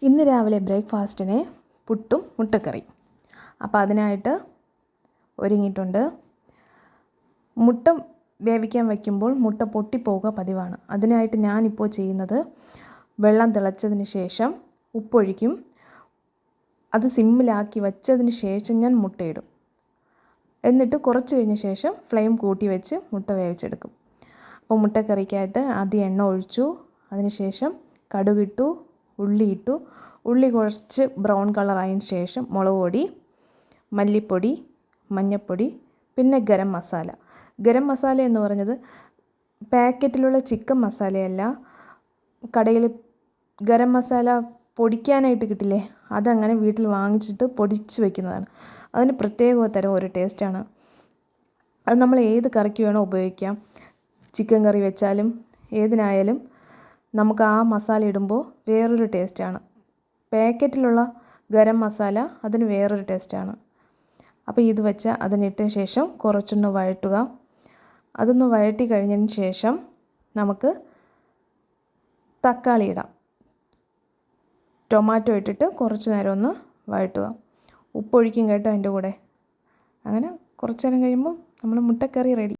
ഇന്ന് രാവിലെ ബ്രേക്ക്ഫാസ്റ്റിന് പുട്ടും മുട്ടക്കറിയും. അപ്പോൾ അതിനായിട്ട് ഒരുങ്ങിയിട്ടുണ്ട്. മുട്ട വേവിക്കാൻ വയ്ക്കുമ്പോൾ മുട്ട പൊട്ടിപ്പോവുക പതിവാണ്. അതിനായിട്ട് ഞാനിപ്പോൾ ചെയ്യുന്നത്, വെള്ളം തിളച്ചതിന് ശേഷം ഉപ്പൊഴിക്കും. അത് സിമ്മിലാക്കി വച്ചതിന് ശേഷം ഞാൻ മുട്ടയിടും. എന്നിട്ട് കുറച്ച് കഴിഞ്ഞ ശേഷം ഫ്ലെയിം കൂട്ടി വെച്ച് മുട്ട വേവിച്ചെടുക്കും. അപ്പോൾ മുട്ടക്കറിക്കകത്ത് ആദ്യം എണ്ണ ഒഴിച്ചു. അതിനുശേഷം കടുകിട്ടു, ഉള്ളിയിട്ടു. ഉള്ളി കുറച്ച് ബ്രൗൺ കളറായതിന് ശേഷം മുളക് പൊടി, മല്ലിപ്പൊടി, മഞ്ഞൾപ്പൊടി, പിന്നെ ഗരം മസാല. ഗരം മസാല എന്ന് പറഞ്ഞത് പാക്കറ്റിലുള്ള ചിക്കൻ മസാലയല്ല. കടയിൽ ഗരം മസാല പൊടിക്കാനായിട്ട് കിട്ടില്ലേ, അതങ്ങനെ വീട്ടിൽ വാങ്ങിച്ചിട്ട് പൊടിച്ച് വയ്ക്കുന്നതാണ്. അതിന് പ്രത്യേക തരം ഒരു ടേസ്റ്റാണ്. അത് നമ്മൾ ഏത് കറിക്ക് വേണോ ഉപയോഗിക്കാം. ചിക്കൻ കറി വെച്ചാലും ഏതിനായാലും നമുക്ക് ആ മസാല ഇടുമ്പോൾ വേറൊരു ടേസ്റ്റാണ്. പാക്കറ്റിലുള്ള ഗരം മസാല അതിന് വേറൊരു ടേസ്റ്റാണ്. അപ്പോൾ ഇത് വെച്ച് അതിനിട്ട ശേഷം കുറച്ചൊന്ന് വഴറ്റുക. അതൊന്ന് വഴറ്റി കഴിഞ്ഞതിന് ശേഷം നമുക്ക് തക്കാളി ഇടാം. ടൊമാറ്റോ ഇട്ടിട്ട് കുറച്ച് നേരം ഒന്ന് വഴറ്റുക. ഉപ്പൊഴിക്കും കേട്ടോ അതിൻ്റെ കൂടെ. അങ്ങനെ കുറച്ച് നേരം കഴിയുമ്പോൾ നമ്മൾ മുട്ടക്കറി റെഡി.